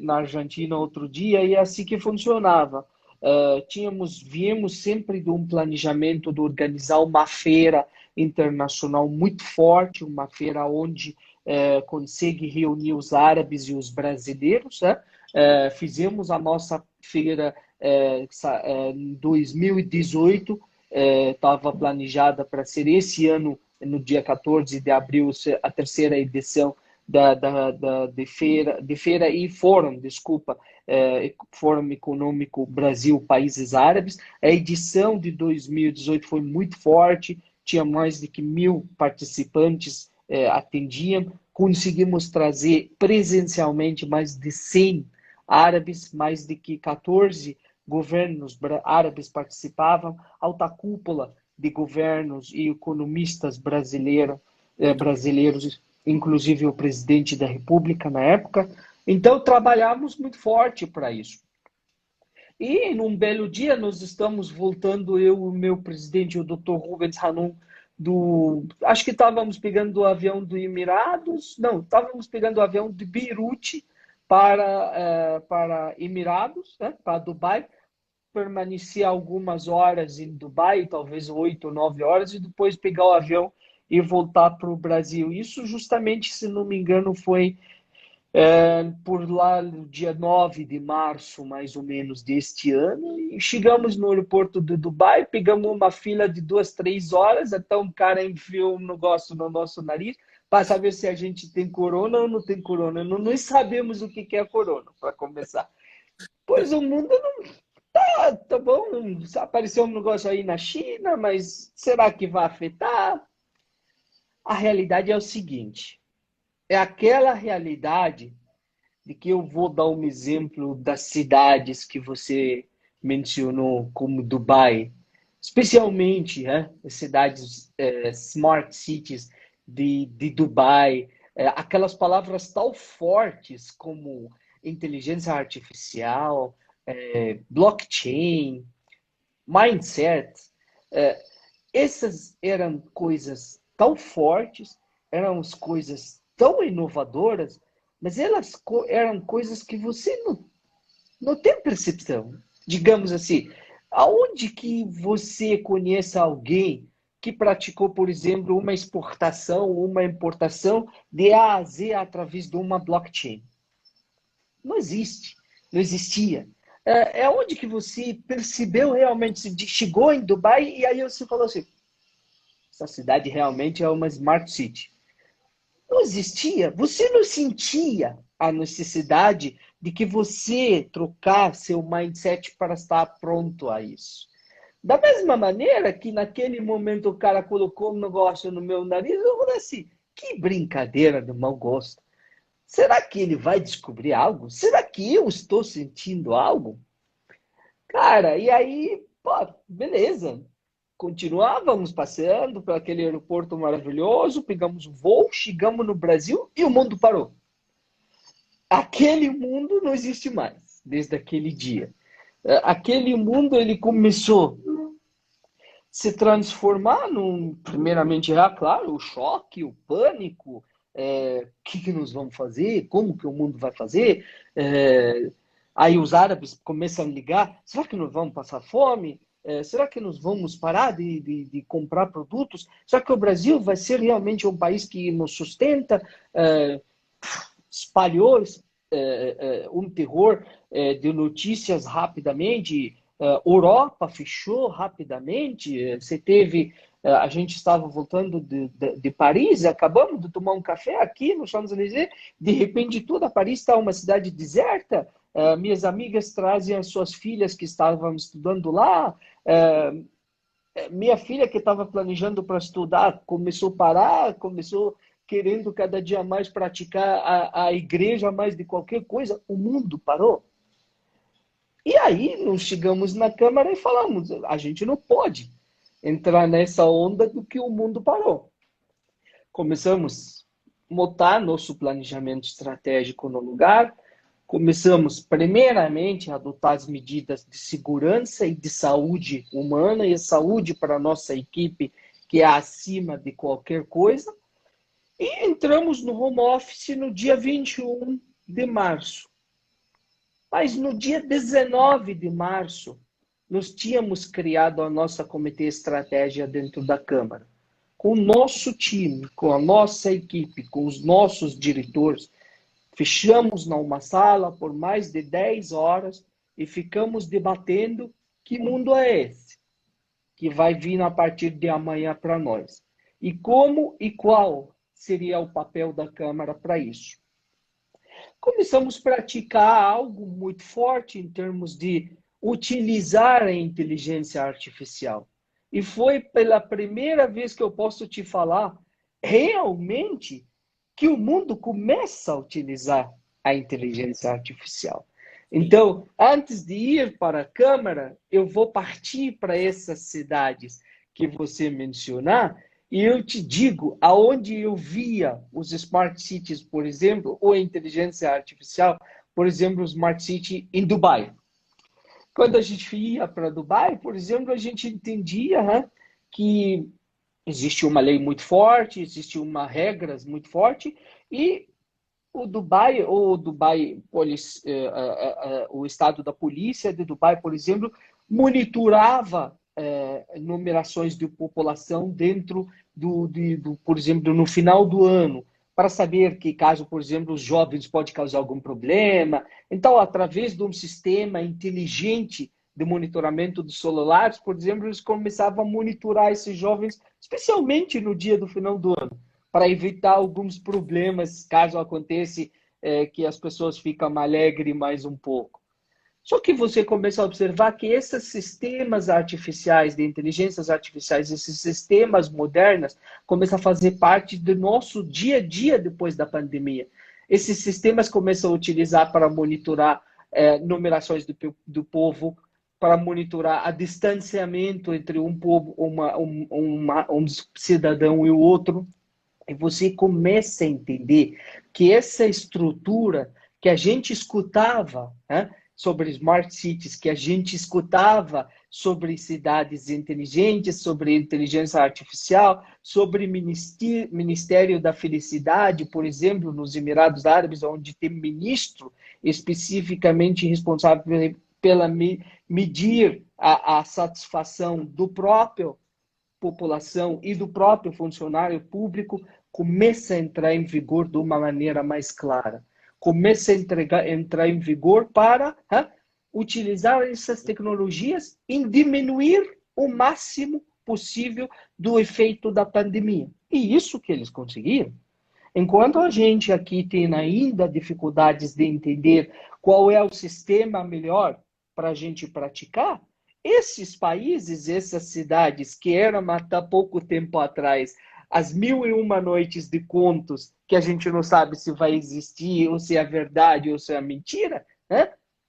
na Argentina outro dia, e é assim que funcionava. Viemos sempre de um planejamento de organizar uma feira internacional muito forte, uma feira onde consegue reunir os árabes e os brasileiros, né? Fizemos a nossa feira em 2018, estava planejada para ser esse ano, no dia 14 de abril, a terceira edição de feira e fórum, desculpa, Fórum Econômico Brasil Países Árabes. A edição de 2018 foi muito forte, tinha mais de 1.000 participantes atendiam. Conseguimos trazer presencialmente mais de 100 árabes, mais de 14 governos árabes participavam, alta cúpula de governos e economistas brasileiros, inclusive o presidente da República na época. Então, trabalhamos muito forte para isso. E, num belo dia, nós estamos voltando, eu e o meu presidente, o Dr. Rubens Hanum, acho que estávamos pegando o avião do Emirados, não, estávamos pegando o avião de Beirute para Emirados, né, para Dubai, permanecer algumas horas em Dubai, talvez 8 ou 9 horas, e depois pegar o avião e voltar para o Brasil. Isso justamente, se não me engano, foi por lá no dia 9 de março, mais ou menos, deste ano, e chegamos no aeroporto de Dubai, pegamos uma fila de 2, 3 horas, até um cara enfiou um negócio no nosso nariz, para saber se a gente tem corona ou não tem corona. Não, nós sabemos o que é a corona, para começar. Pois o mundo não... Tá bom, apareceu um negócio aí na China, mas será que vai afetar? A realidade é o seguinte, é aquela realidade de que eu vou dar um exemplo das cidades que você mencionou, como Dubai, especialmente as cidades smart cities de Dubai, aquelas palavras tão fortes como inteligência artificial, blockchain, mindset, essas eram coisas tão fortes, eram coisas tão inovadoras, mas elas eram coisas que você não tem percepção. Digamos assim, aonde que você conhece alguém que praticou, por exemplo, uma exportação, uma importação de A a Z através de uma blockchain? Não existe, não existia. É onde que você percebeu realmente, chegou em Dubai e aí você falou assim, essa cidade realmente é uma smart city. Não existia, você não sentia a necessidade de que você trocar seu mindset para estar pronto a isso. Da mesma maneira que naquele momento o cara colocou um negócio no meu nariz, eu falei assim, que brincadeira de mau gosto. Será que ele vai descobrir algo? Será que eu estou sentindo algo? Cara, e aí, pô, beleza. Continuávamos passeando por aquele aeroporto maravilhoso, pegamos o voo, chegamos no Brasil e o mundo parou. Aquele mundo não existe mais, desde aquele dia. Aquele mundo, ele começou a se transformar primeiramente, claro, o choque, o pânico, o que nós vamos fazer, como que o mundo vai fazer. Aí os árabes começam a ligar, será que nós vamos passar fome? Será que nós vamos parar de comprar produtos? Será que o Brasil vai ser realmente um país que nos sustenta? Espalhou um terror de notícias rapidamente. Europa fechou rapidamente. Você teve, a gente estava voltando de Paris, acabamos de tomar um café aqui no Champs-Élysées, de repente toda Paris está uma cidade deserta. Minhas amigas trazem as suas filhas que estavam estudando lá. Minha filha que estava planejando para estudar começou a parar, começou querendo cada dia mais praticar a igreja mais de qualquer coisa. O mundo parou. E aí nós chegamos na Câmara e falamos, a gente não pode entrar nessa onda do que o mundo parou. Começamos a montar nosso planejamento estratégico no lugar, começamos primeiramente a adotar as medidas de segurança e de saúde humana e saúde para a nossa equipe, que é acima de qualquer coisa, e entramos no home office no dia 21 de março. Mas no dia 19 de março, nós tínhamos criado a nossa comitê estratégia dentro da Câmara. Com o nosso time, com a nossa equipe, com os nossos diretores, fechamos numa sala por mais de 10 horas e ficamos debatendo que mundo é esse que vai vir a partir de amanhã para nós. E como e qual seria o papel da Câmara para isso. Começamos a praticar algo muito forte em termos de utilizar a inteligência artificial. E foi pela primeira vez que eu posso te falar realmente que o mundo começa a utilizar a inteligência artificial. Então, antes de ir para a Câmara, eu vou partir para essas cidades que você mencionar. E eu te digo, aonde eu via os smart cities, por exemplo, ou a inteligência artificial, por exemplo, o smart city em Dubai. Quando a gente ia para Dubai, por exemplo, a gente entendia que existe uma lei muito forte, existe uma regras muito forte, e o o estado da polícia de Dubai, por exemplo, monitorava numerações de população dentro por exemplo, no final do ano, para saber que caso, por exemplo, os jovens pode causar algum problema. Então, através de um sistema inteligente de monitoramento dos celulares, por exemplo, eles começavam a monitorar esses jovens, especialmente no dia do final do ano, para evitar alguns problemas, caso aconteça que as pessoas ficam alegres mais um pouco. Só que você começa a observar que esses sistemas artificiais, de inteligências artificiais, esses sistemas modernos, começam a fazer parte do nosso dia a dia depois da pandemia. Esses sistemas começam a utilizar para monitorar numerações do povo, para monitorar o distanciamento entre um povo, um cidadão e o outro. E você começa a entender que essa estrutura que a gente escutava, sobre smart cities, que a gente escutava sobre cidades inteligentes, sobre inteligência artificial, sobre Ministério da Felicidade, por exemplo, nos Emirados Árabes, onde tem ministro especificamente responsável pela medir a satisfação do próprio população e do próprio funcionário público, começa a entrar em vigor de uma maneira mais clara. Começa a entrar em vigor para utilizar essas tecnologias em diminuir o máximo possível do efeito da pandemia. E isso que eles conseguiram. Enquanto a gente aqui tem ainda dificuldades de entender qual é o sistema melhor para a gente praticar, esses países, essas cidades que eram até pouco tempo atrás as 1001 noites de contos que a gente não sabe se vai existir, ou se é verdade, ou se é mentira,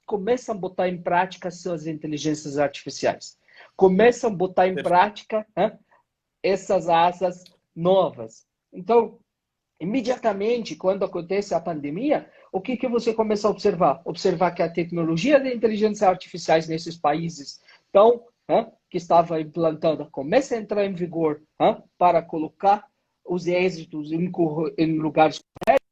começam a botar em prática suas inteligências artificiais. Começam a botar em prática essas asas novas. Então, imediatamente, quando acontece a pandemia, o que você começa a observar? Observar que a tecnologia de inteligência artificiais nesses países que estava implantada começa a entrar em vigor para colocar os êxitos em lugares corretos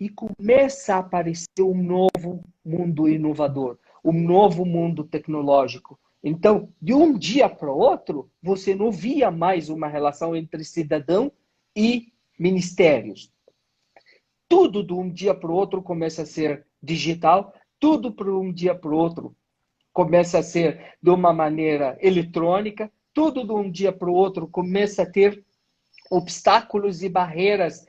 e começa a aparecer um novo mundo inovador, um novo mundo tecnológico. Então, de um dia para o outro, você não via mais uma relação entre cidadão e ministérios. Tudo de um dia para o outro começa a ser digital, tudo de um dia para o outro começa a ser de uma maneira eletrônica, tudo de um dia para o outro começa a ter obstáculos e barreiras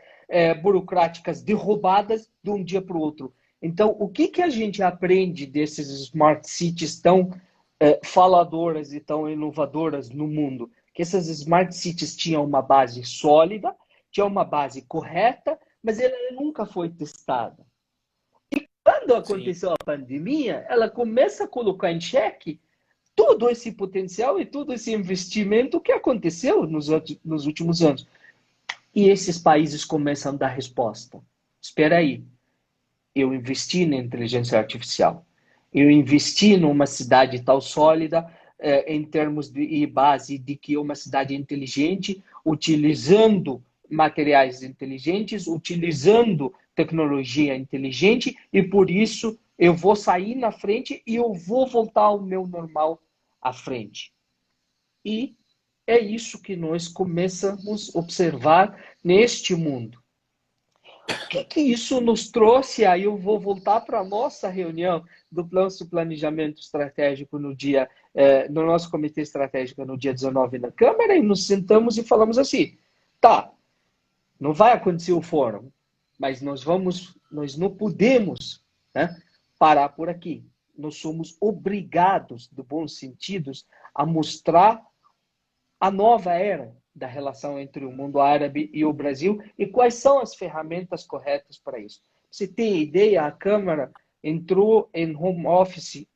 burocráticas derrubadas de um dia para o outro. Então, o que a gente aprende desses smart cities tão faladoras e tão inovadoras no mundo? Que essas smart cities tinham uma base sólida, tinham uma base correta, mas ela nunca foi testada. E quando aconteceu a pandemia, ela começa a colocar em xeque todo esse potencial e todo esse investimento que aconteceu nos últimos anos. E esses países começam a dar resposta. Espera aí, eu investi na inteligência artificial, eu investi numa cidade tal sólida em termos de base de que é uma cidade inteligente, utilizando materiais inteligentes, utilizando tecnologia inteligente, e por isso eu vou sair na frente e eu vou voltar ao meu normal à frente. E é isso que nós começamos a observar neste mundo. O que isso nos trouxe? Aí eu vou voltar para a nossa reunião do plano de planejamento estratégico no nosso comitê estratégico no dia 19 na Câmara, e nos sentamos e falamos assim, tá, não vai acontecer o fórum, mas nós não podemos, né, parar por aqui. Nós somos obrigados, de bons sentidos, a mostrar a nova era da relação entre o mundo árabe e o Brasil e quais são as ferramentas corretas para isso. Você tem ideia, a Câmara entrou em home office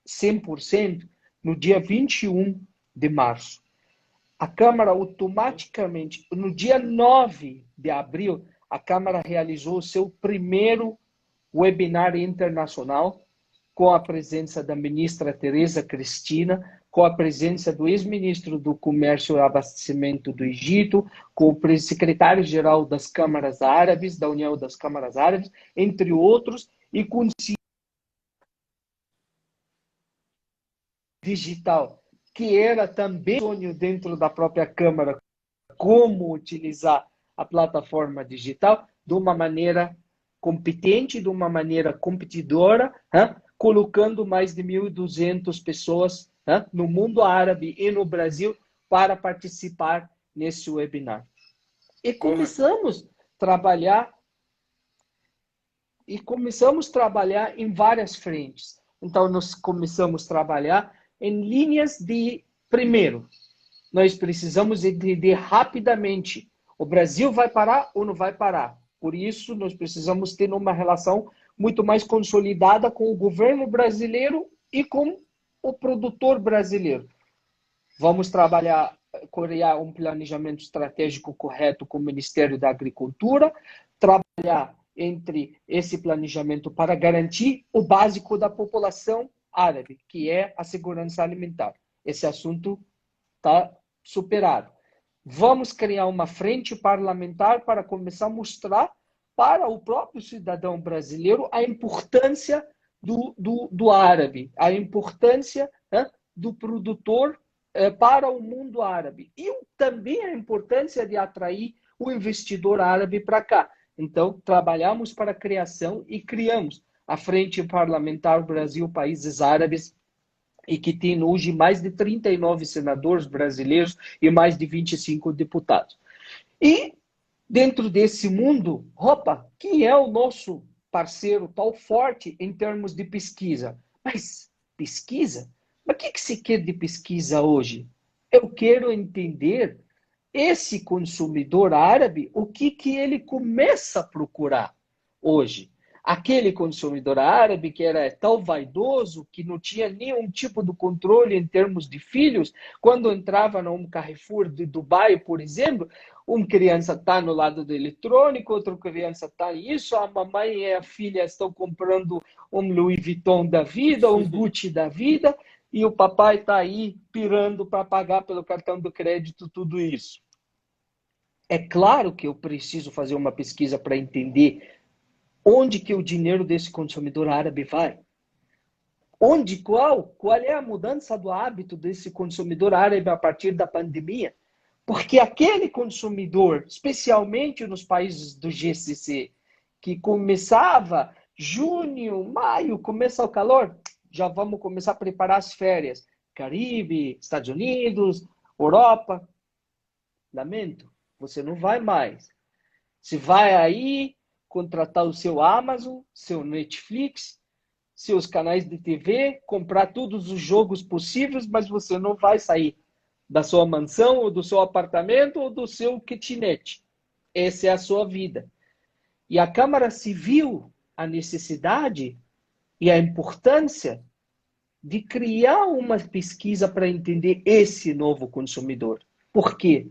100% no dia 21 de março. A Câmara automaticamente, no dia 9 de abril, a Câmara realizou o seu primeiro webinar internacional com a presença da ministra Tereza Cristina, com a presença do ex-ministro do Comércio e Abastecimento do Egito, com o secretário-geral das Câmaras Árabes, da União das Câmaras Árabes, entre outros, e com digital, que era também sonho dentro da própria Câmara, como utilizar a plataforma digital de uma maneira competente, de uma maneira competidora, colocando mais de 1.200 pessoas no mundo árabe e no Brasil para participar nesse webinar. E começamos a trabalhar em várias frentes. Então, nós começamos a trabalhar em linhas de, primeiro, nós precisamos entender rapidamente, o Brasil vai parar ou não vai parar? Por isso, nós precisamos ter uma relação muito mais consolidada com o governo brasileiro e com o produtor brasileiro. Vamos criar um planejamento estratégico correto com o Ministério da Agricultura, trabalhar entre esse planejamento para garantir o básico da população árabe, que é a segurança alimentar. Esse assunto está superado. Vamos criar uma frente parlamentar para começar a mostrar para o próprio cidadão brasileiro a importância do árabe, a importância do produtor para o mundo árabe e também a importância de atrair o investidor árabe para cá. Então, trabalhamos para a criação e criamos a Frente Parlamentar Brasil-Países Árabes, e que tem hoje mais de 39 senadores brasileiros e mais de 25 deputados. E dentro desse mundo, quem é o nosso parceiro tão forte em termos de pesquisa? Mas pesquisa? Mas o que se quer de pesquisa hoje? Eu quero entender esse consumidor árabe, o que ele começa a procurar hoje. Aquele consumidor árabe que era tão vaidoso, que não tinha nenhum tipo de controle em termos de filhos, quando entrava num Carrefour de Dubai, por exemplo, uma criança está no lado do eletrônico, outra criança está nisso, a mamãe e a filha estão comprando um Louis Vuitton da vida, um Gucci da vida, e o papai está aí pirando para pagar pelo cartão do crédito tudo isso. É claro que eu preciso fazer uma pesquisa para entender onde que o dinheiro desse consumidor árabe vai? Qual é a mudança do hábito desse consumidor árabe a partir da pandemia? Porque aquele consumidor, especialmente nos países do GCC, que começava junho, maio, começa o calor, já vamos começar a preparar as férias. Caribe, Estados Unidos, Europa. Lamento, você não vai mais. Você vai aí contratar o seu Amazon, seu Netflix, seus canais de TV, comprar todos os jogos possíveis, mas você não vai sair da sua mansão, ou do seu apartamento, ou do seu kitnet. Essa é a sua vida. E a Câmara se viu a necessidade e a importância de criar uma pesquisa para entender esse novo consumidor. Por quê?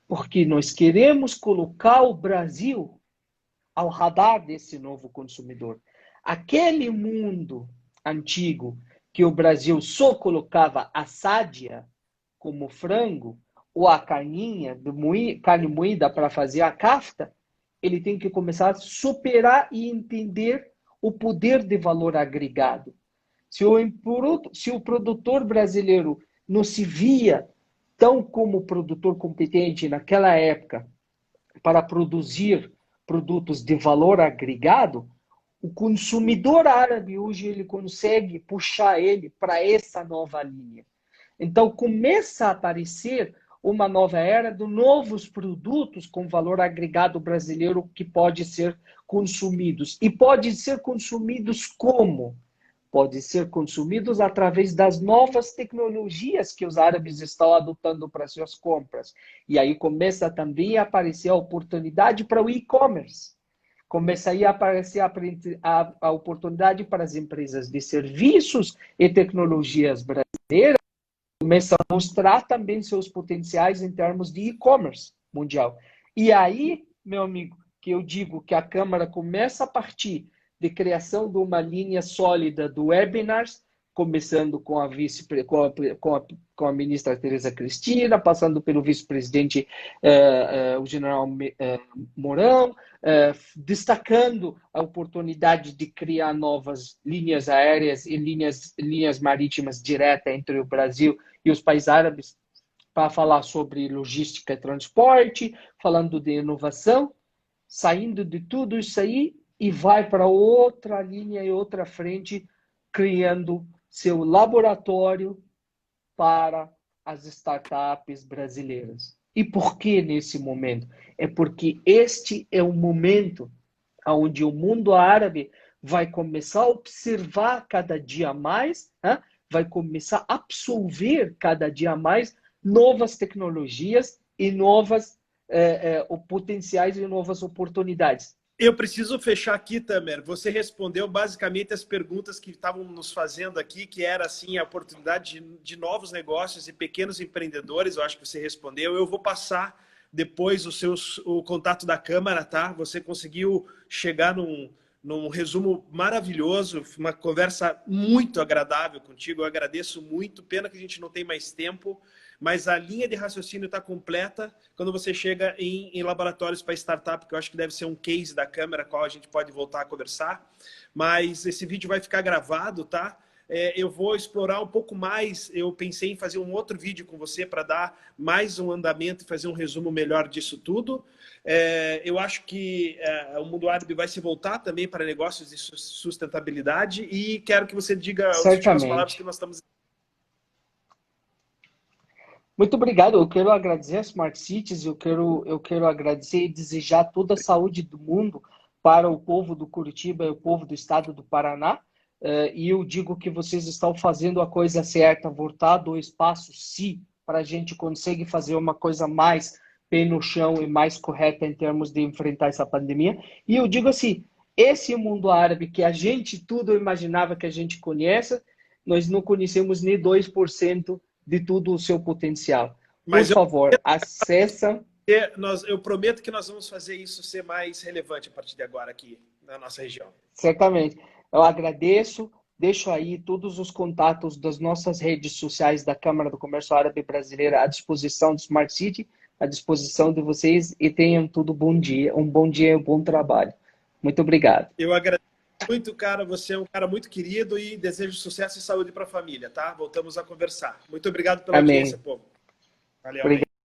Porque nós queremos colocar o Brasil ao radar desse novo consumidor. Aquele mundo antigo que o Brasil só colocava a sádia como frango ou a carninha, carne moída para fazer a kafta, ele tem que começar a superar e entender o poder de valor agregado. Se o produtor brasileiro não se via tão como produtor competente naquela época para produzir produtos de valor agregado, o consumidor árabe hoje ele consegue puxar ele para essa nova linha. Então começa a aparecer uma nova era de novos produtos com valor agregado brasileiro que pode ser consumidos. E pode ser consumidos como? Pode ser consumidos através das novas tecnologias que os árabes estão adotando para suas compras. E aí começa também a aparecer a oportunidade para o e-commerce. Começa aí a aparecer a oportunidade para as empresas de serviços e tecnologias brasileiras, começa a mostrar também seus potenciais em termos de e-commerce mundial. E aí, meu amigo, que eu digo que a Câmara começa a partir de criação de uma linha sólida do webinars, começando com a com a ministra Tereza Cristina, passando pelo vice-presidente o general Mourão, destacando a oportunidade de criar novas linhas aéreas e linhas marítimas diretas entre o Brasil e os países árabes, para falar sobre logística e transporte, falando de inovação, saindo de tudo isso aí e vai para outra linha e outra frente, criando seu laboratório para as startups brasileiras. E por que nesse momento? É porque este é o momento onde o mundo árabe vai começar a observar cada dia mais, vai começar a absorver cada dia mais novas tecnologias e novas potenciais e novas oportunidades. Eu preciso fechar aqui, Tamer. Você respondeu basicamente as perguntas que estavam nos fazendo aqui, que era assim a oportunidade de novos negócios e pequenos empreendedores. Eu acho que você respondeu. Eu vou passar depois o contato da Câmara, tá? Você conseguiu chegar num resumo maravilhoso, uma conversa muito agradável contigo. Eu agradeço muito. Pena que a gente não tem mais tempo, mas a linha de raciocínio está completa quando você chega em laboratórios para startup, que eu acho que deve ser um case da Câmara, qual a gente pode voltar a conversar. Mas esse vídeo vai ficar gravado, tá? Eu vou explorar um pouco mais. Eu pensei em fazer um outro vídeo com você para dar mais um andamento e fazer um resumo melhor disso tudo. Eu acho que o mundo árabe vai se voltar também para negócios de sustentabilidade e quero que você diga as últimas palavras que nós estamos... Muito obrigado. Eu quero agradecer a Smart Cities, eu quero agradecer e desejar toda a saúde do mundo para o povo do Curitiba e o povo do estado do Paraná. E eu digo que vocês estão fazendo a coisa certa, voltar do espaço sim, para a gente conseguir fazer uma coisa mais pé no chão e mais correta em termos de enfrentar essa pandemia. E eu digo assim, esse mundo árabe que a gente tudo imaginava que a gente conhece, nós não conhecemos nem 2% de todo o seu potencial. Por favor, acessa. Eu prometo que nós vamos fazer isso ser mais relevante a partir de agora aqui na nossa região. Certamente. Eu agradeço. Deixo aí todos os contatos das nossas redes sociais da Câmara do Comércio Árabe Brasileira à disposição do Smart City, à disposição de vocês e tenham tudo bom dia, um bom dia e um bom trabalho. Muito obrigado. Eu agradeço muito, cara. Você é um cara muito querido e desejo sucesso e saúde para a família, tá? Voltamos a conversar. Muito obrigado pela audiência, povo. Valeu. Amém.